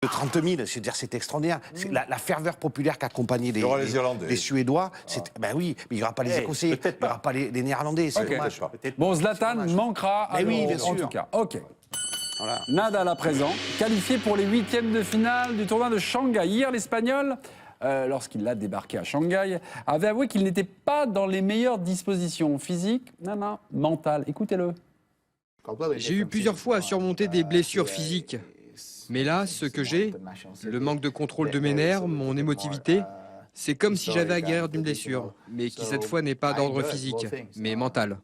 De 30 000, c'est-à-dire c'est extraordinaire. La ferveur populaire qui accompagnait les Suédois, ben oui, mais il n'y aura pas les Écossais, il n'y aura pas les Néerlandais, c'est dommage. Bon, Zlatan manquera Mais oui, bien sûr. en tout cas. Ok. Voilà. Nadal à présent, qualifié pour les huitièmes de finale du tournoi de Shanghai. Hier, l'Espagnol, lorsqu'il a débarqué à Shanghai, avait avoué qu'il n'était pas dans les meilleures dispositions physiques, non, mentales. Écoutez-le. J'ai eu plusieurs fois à surmonter des blessures physiques. Mais là, ce que j'ai, le manque de contrôle de mes nerfs, mon émotivité, c'est comme si j'avais à guérir d'une blessure, mais qui cette fois n'est pas d'ordre physique, mais mental.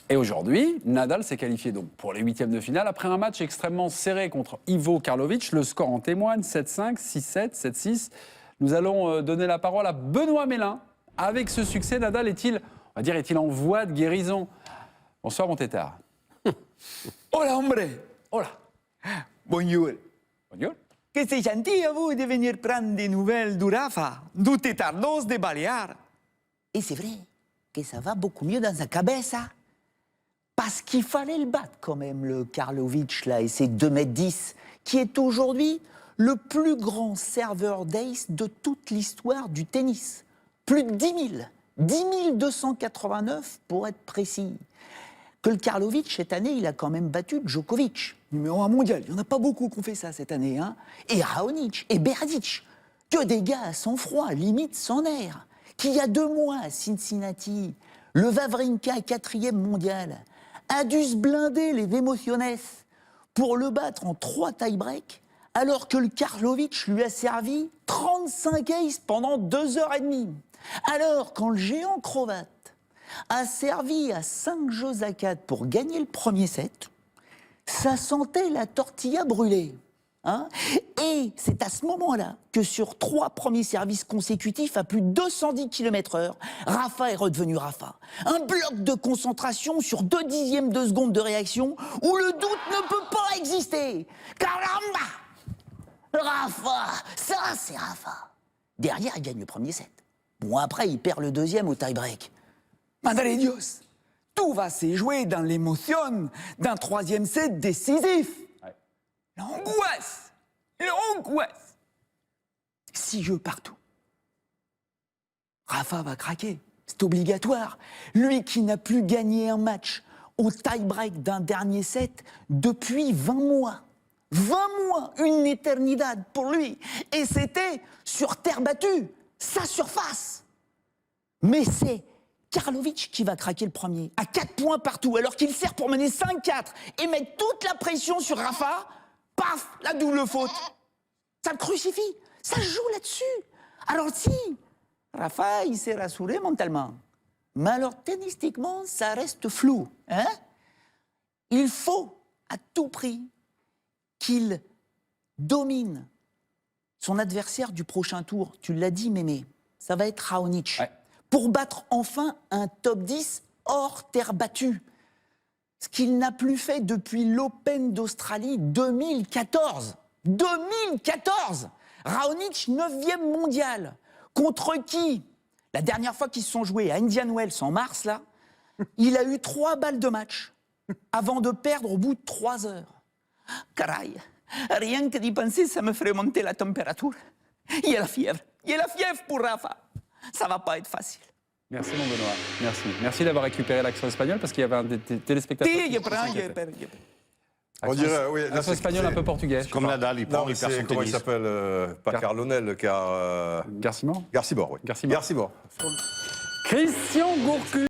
Et aujourd'hui, Nadal s'est qualifié donc pour les huitièmes de finale après un match extrêmement serré contre Ivo Karlovic. Le score en témoigne, 7-5, 6-7, 7-6. Nous allons donner la parole à Benoît Mélin. Avec ce succès, Nadal est-il en voie de guérison? Bonsoir, mon tétard. Hola, hombre. Hola. Bonjour. Bonjour. Que c'est gentil à vous de venir prendre des nouvelles du Rafa, du tétardos de Baleares. Et c'est vrai que ça va beaucoup mieux dans sa cabeza. Parce qu'il fallait le battre quand même, le Karlovic, là, et ses 2,10 m, qui est aujourd'hui le plus grand serveur d'ace de toute l'histoire du tennis. Plus de 10 000. 10 289 pour être précis. Que le Karlovic, cette année, il a quand même battu Djokovic, numéro 1 mondial. Il n'y en a pas beaucoup qui ont fait ça cette année. Hein. Et Raonic, et Berdych. Que des gars à sang froid, limite sans nerfs. Qui, il y a 2 mois, à Cincinnati, le Wawrinka, 4e mondial, a dû se blinder les émotionnes pour le battre en 3 tie-breaks, alors que le Karlovic lui a servi 35 aces pendant 2h30. Alors, quand le géant croate a servi à 5 jeux à 4 pour gagner le premier set, ça sentait la tortilla brûlée. Hein, et c'est à ce moment-là que sur 3 premiers services consécutifs à plus de 210 km/h, Rafa est redevenu Rafa. Un bloc de concentration sur 2 dixièmes de seconde de réaction où le doute ne peut pas exister. Caramba! Rafa, ça c'est Rafa. Derrière, il gagne le premier set. Bon, après, il perd le deuxième au tie-break. Madre Dios, tout va se jouer dans l'émotion d'un 3e set décisif. Ouais. L'angoisse, l'angoisse. 6 jeux partout. Rafa va craquer, c'est obligatoire. Lui qui n'a plus gagné un match au tie-break d'un dernier set depuis 20 mois. 20 mois, une éternidad pour lui. Et c'était sur terre battue, sa surface. Mais c'est Karlovic qui va craquer le premier, à 4 points partout, alors qu'il sert pour mener 5-4 et mettre toute la pression sur Rafa. Paf, la double faute. Ça le crucifie, ça joue là-dessus. Alors si, Rafa, il s'est rassuré mentalement. Mais alors, tennistiquement, ça reste flou. Hein? Il faut, à tout prix, qu'il domine son adversaire du prochain tour. Tu l'as dit, Mémé, ça va être Raonic. Ouais. Pour battre enfin un top 10 hors terre battue. Ce qu'il n'a plus fait depuis l'Open d'Australie 2014. 2014 Raonic, 9e mondial. Contre qui? La dernière fois qu'ils se sont joués à Indian Wells en mars, là, il a eu 3 balles de match avant de perdre au bout de 3 heures. Caraï, rien que d'y penser, ça me ferait monter la température. Il y a la fièvre. Il y a la fièvre pour Rafa. Ça va pas être facile. Merci mon Benoît, merci. Merci d'avoir récupéré l'accent espagnol parce qu'il y avait un des téléspectateurs. On dirait, oui. L'accent espagnol un peu portugais. Comme Nadal, il perd son tennis. Comment il s'appelle pas Carlonel, car... Garcimore. Garcimore, oui. Garcimore. Garcimore. Christian Gourcuff.